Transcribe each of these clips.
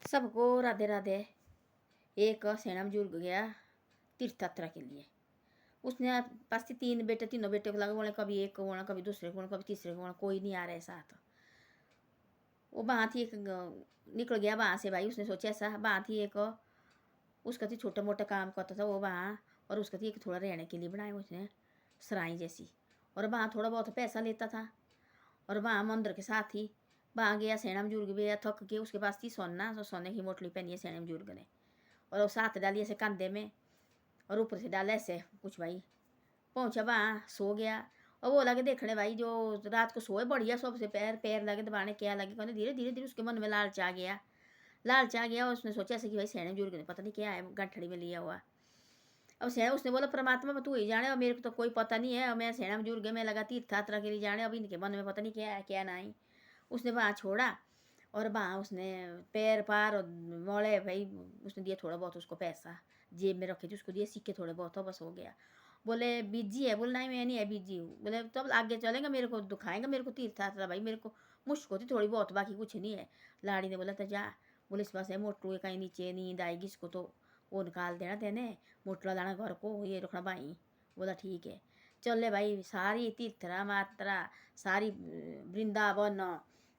सबको राधे राधे। एक सेना बुजुर्ग गया तीर्थ यात्रा के लिए। उसने पास थी तीन बेटे, तीनों बेटे को लगा बोले कभी एक को बोला, कभी दूसरे को बोला, कभी तीसरे को बोला, कोई नहीं आ रहा है साथ। वो वहाँ थी एक निकल गया वहाँ से भाई। उसने सोचा ऐसा, वहाँ थी एक उसका थी छोटा मोटा काम करता था वो वहाँ, और उसका थी एक थोड़ा रहने के लिए बनाया उसने सराय जैसी, और वहाँ थोड़ा बहुत पैसा लेता था। और वहाँ मंदिर के साथ ही वहाँ गया सेना बुजुर्ग भी थक के। उसके पास थी सोना, तो सोने की मोटली पहनी है सेना बुजुर्ग ने, और वो साथ डाली ऐसे कंधे में और ऊपर से डाला ऐसे कुछ भाई। पहुँचा वहाँ सो गया, और वो लगे देखने भाई जो रात को सोए बढ़िया सबसे पैर पैर लगे दबाने क्या लगे कहने। धीरे धीरे धीरे उसके मन में लालच आ गया, लालच आ गया। उसने सोचा ऐसे कि भाई सेना बुजुर्ग ने पता नहीं क्या है गठड़ी में लिया हुआ। अब सेना उसने बोला परमात्मा तू ही जाने, और मेरे को तो कोई पता नहीं है, और मैं सेना बुजुर्ग है, मैं लगा तीर्थ यात्रा के लिए जाने, अब इनके मन में पता नहीं क्या है क्या नहीं। उसने वहाँ छोड़ा, और वहाँ उसने पैर पार और मोड़े भाई। उसने दिया थोड़ा बहुत उसको पैसा, जेब में रखे थे उसको दिए सिक्के थोड़े बहुत, हो बस हो गया। बोले बीजी है? बोले नहीं मैं नहीं है बीजी हूँ। बोले तो अब आगे चलेंगे, मेरे को दुखाएंगे, मेरे को तीर्थ यात्रा भाई, मेरे को मुश्क होती थोड़ी बहुत, बाकी कुछ नहीं है। लाड़ी ने बोला तो जा। बोले इस पास है मोटू कहीं नीचे नींद आएगी इसको तो वो निकाल देना तेने, मोटला लाना घर को, ये रखना भाई। बोला ठीक है। चले भाई सारी तीर्थरा मात्रा, सारी वृंदावन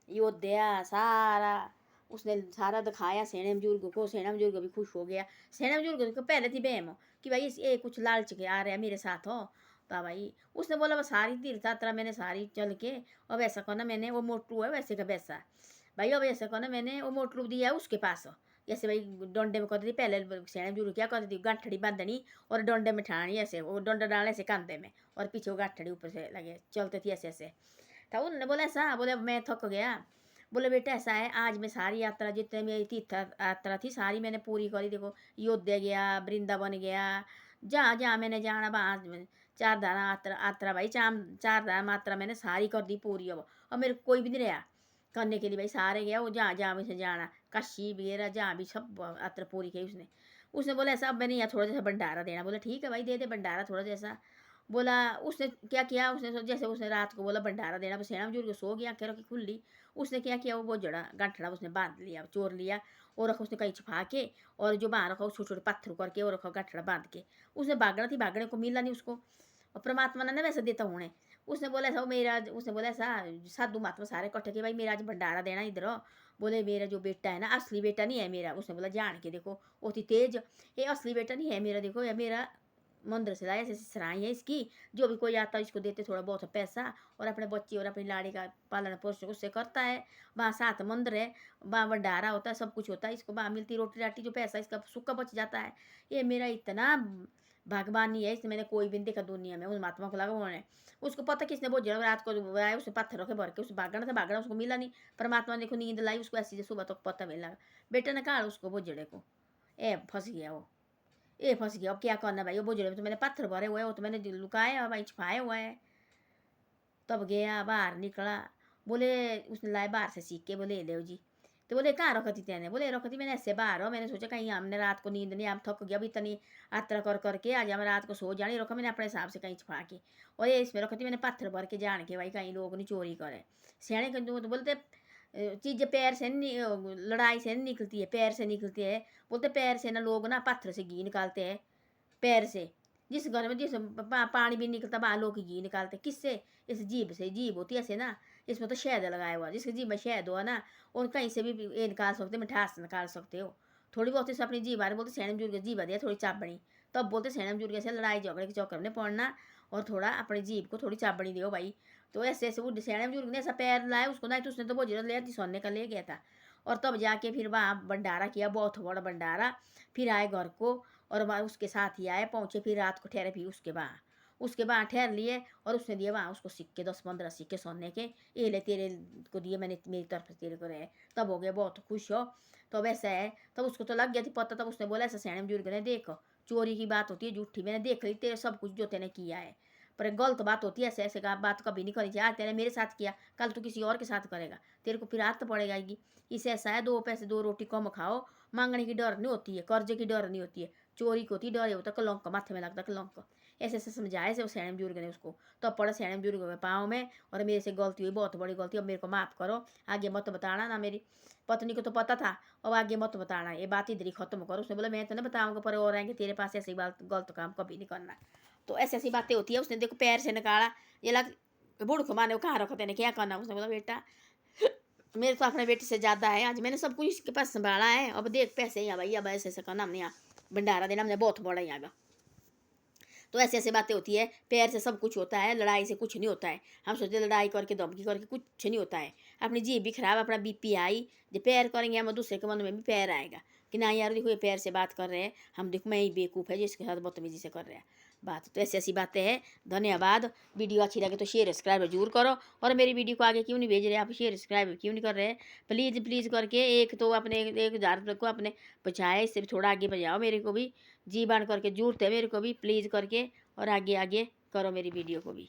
अयोध्या सारा उसने सारा दिखाया सेना बुजुर्ग को। सेना बुजुर्ग भी खुश हो गया। सेना बुजुर्ग को पहले थी बहम कि भाई ये कुछ लालच के आ रहे हैं मेरे साथ हो, तो भाई उसने बोला बस सारी तीर्थ यात्रा मैंने सारी चल के, अब ऐसा करना मैंने वो मोटरू है वैसे का वैसा भाई, अब ऐसा करना मैंने वो मोटरू दिया उसके पास। जैसे भाई डंडे में करती थी पहले सेना बुजुर्ग क्या करती थी, गांठड़ी बांधनी और डंडे में ठानी ऐसे, वो डंडा डालने से कंधे में, और पीछे वो गांठड़ी ऊपर से लगे चलते थी ऐसे ऐसे। तो उन्होंने बोला ऐसा, बोले मैं थक गया। बोले बेटा ऐसा है, आज मैं सारी यात्रा जितने मेरी तीर्थ यात्रा थी सारी मैंने पूरी करी। देखो अयोध्या गया, वृंदावन गया, जहाँ जहाँ मैंने जाना वहाँ चार धारा यात्रा यात्रा भाई, चार धारा मात्रा मैंने सारी कर दी पूरी। अब मेरे को कोई भी नहीं रहा करने के लिए भाई, सारे गया वो जहाँ जहाँ मुझे जाना, काशी वगैरह जहाँ भी सब यात्रा पूरी की उसने। उसने बोला ऐसा अब मैंने यहाँ थोड़ा जैसा भंडारा देना। बोला ठीक है भाई दे दे भंडारा थोड़ा जैसा। बोला उसने क्या किया, उसने जैसे उसने रात को बोला भंडारा देना, सेना बुजुर्ग सो गया आंखें रखी खुली। उसने क्या किया, वो जड़ा गांठड़ा उसने बांध लिया, चोर लिया, और रखा उसने कहीं छुपा के, और जो बाहर रखा छोटे छोटे पत्थर करके और रखा गांठड़ा बांध के। उसने भागना थी, भागने को मिला नहीं उसको, और परमात्मा ने वैसे देता उन्हें। उसने बोला ऐसा मेरा, उसने बोला ऐसा साधु महात्मा सारे इकट्ठे के भाई मेरा आज भंडारा देना इधर। बोले मेरा जो बेटा है ना असली बेटा नहीं है मेरा। उसने बोला जान के देखो वो थी तेज, ये असली बेटा नहीं है मेरा, देखो ये मेरा मंदिर से लाया, ऐसे सराय है इसकी, जो भी कोई आता है इसको देते थोड़ा बहुत पैसा, और अपने बच्चे और अपनी लाड़ी का पालन पोषण उससे करता है। वहाँ सात मंदिर है, वहाँ भंडारा होता है, सब कुछ होता है, इसको वहाँ मिलती रोटी राटी जो पैसा इसका सुक्का बच जाता है। ये मेरा इतना भगवानी है, इसने मैंने कोई भी नहीं देखा दुनिया में। उस महात्मा को लगा उन्होंने, उसको पता किसने बहुत जड़ा रात को आया उसने पत्थर रखे भर के, उसे भागना था भागना, उसको मिला नहीं। परमात्मा ने देखो नींद लाई उसको ऐसी सुबह तक पता मिला। बेटे ने कहा उसको बहुत जड़े को, ए फंस गया वो, ये फंस गया, अब क्या करना भाई, वो बोझड़े में तो मैंने पत्थर भरे हुए हैं, वो तो मैंने लुकाया भाई छुपाया हुआ है। तब गया बाहर निकला, बोले उसने लाए बाहर से सीख के, बोले ले जी। तो बोले कहाँ रखती तेने? बोले रखती मैंने ऐसे बाहर हो, मैंने सोचा कहीं हमने रात को नींद नहीं, हम थक गया अभी इतनी यात्रा कर करके, आज हम रात को सो जाने, रखा मैंने अपने हिसाब से कहीं छुपा के, और ये इसमें रखती मैंने पत्थर भर के जान के भाई कहीं लोग नहीं चोरी करे। सियाने के तो बोलते चीज़ें पैर से नहीं, लड़ाई से नहीं निकलती है, पैर से निकलती है। बोलते पैर से ना लोग ना पत्थर से घी निकालते हैं, पैर से। जिस घर में जिस पानी भी निकलता वहाँ लोग घी निकालते किससे? इस जीभ से। जीभ होती है ऐसे ना, इसमें तो शहद लगाया हुआ, जिसकी जीभ में शहद हो ना, और कहीं से भी ये निकाल सकते हो, मिठास निकाल सकते हो। थोड़ी बहुत इसे अपनी जीभ आ रही, बोलते सैन बुजुर्ग जीभ दिया थोड़ी चापड़ी, तब बोलते सैन बुजुर्ग से लड़ाई झगड़े के चक्कर में पड़ना, और थोड़ा अपनी जीभ को थोड़ी चापड़ी दो भाई। तो ऐसे ऐसे वो सैन बुजुर्ग ने ऐसा पैर लाया उसको ना, तो उसने तो बहुत जरूरत लिया थी, सोने का ले गया था। और तब जाके फिर वहाँ भंडारा किया, बहुत बड़ा भंडारा। फिर आए घर को, और वहाँ उसके साथ ही आए पहुँचे, फिर रात को ठहरे, फिर उसके बाद ठहर लिए, और उसने दिए वहाँ उसको सिक्के 10-15 सिक्के सोने के, ये ले तेरे को दिए मैंने, मेरी तरफ से तेरे को रहे। तब हो गया बहुत खुश हो। तो वैसा है, तब उसको तो लग गया थी पता, तब उसने बोला ऐसा सैन बुजुर्ग ने, देखो चोरी की बात होती है झूठी, मैंने देख ली तेरे सब कुछ जो तेने किया है, पर गलत बात होती है, ऐसे ऐसे बात कभी नहीं करनी चाहिए। आज तेने मेरे साथ किया, कल तो किसी और के साथ करेगा, तेरे को फिर आदत पड़ेगा। इसे ऐसा है, दो पैसे दो रोटी कम खाओ, मांगने की डर नहीं होती है, कर्जे की डर नहीं होती है, चोरी को होती डर होता कलंक, माथे में लगता कलंक। ऐसे ऐसे समझाए से वो सैने बुजुर्ग ने उसको, तो पड़ा सैने बुजुर्ग के पाँव में, और मेरे से गलती हुई, बहुत बड़ी गलती, अब मेरे को माफ़ करो, आगे मत बताना। ना मेरी पत्नी को तो पता था, अब आगे मत बताना, ये बात इधर ही खत्म करो। उसने बोला मैं तो नहीं बताऊंगा, पर और आएंगे तेरे पास ऐसी बात, गलत काम कभी नहीं करना। तो ऐसी ऐसी बातें होती है। उसने देखो पैर से निकाला, ये लग बूढ़ को माने कहाँ रखो, तेने क्या करना। उसने बोला बेटा मेरे तो अपने बेटे से ज़्यादा है, आज मैंने सब कुछ इसके पास संभाला है, अब देख पैसे यहाँ भाई, अब ऐसे ऐसे करना हमने, यहाँ भंडारा देना हमने बहुत बड़ा यहाँ का। तो ऐसे ऐसे बातें होती है। पैर से सब कुछ होता है, लड़ाई से कुछ नहीं होता है। हम सोचते लड़ाई करके धमकी करके कुछ नहीं होता है। अपनी जीभ भी खराब, अपना बीपी आई, जब पैर करेंगे हम दूसरे के मन में भी पैर आएगा कि ना यार देखो ये पैर से बात कर रहे हैं हम, देखो मैं ही बेवकूफ़ है जिसके साथ बदतमीजी से कर रहे हैं बात। तो ऐसी ऐसी बातें हैं। धन्यवाद। वीडियो अच्छी लगे तो शेयर सब्सक्राइब जरूर करो, और मेरी वीडियो को आगे क्यों नहीं भेज रहे आप, शेयर सब्सक्राइब क्यों नहीं कर रहे हैं, प्लीज़ प्लीज़ करके। एक तो अपने 1000 को अपने बचाए, इससे भी थोड़ा आगे बजाओ मेरे को भी, जी बान करके जरूरत है मेरे को भी, प्लीज़ करके, और आगे आगे करो मेरी वीडियो को भी।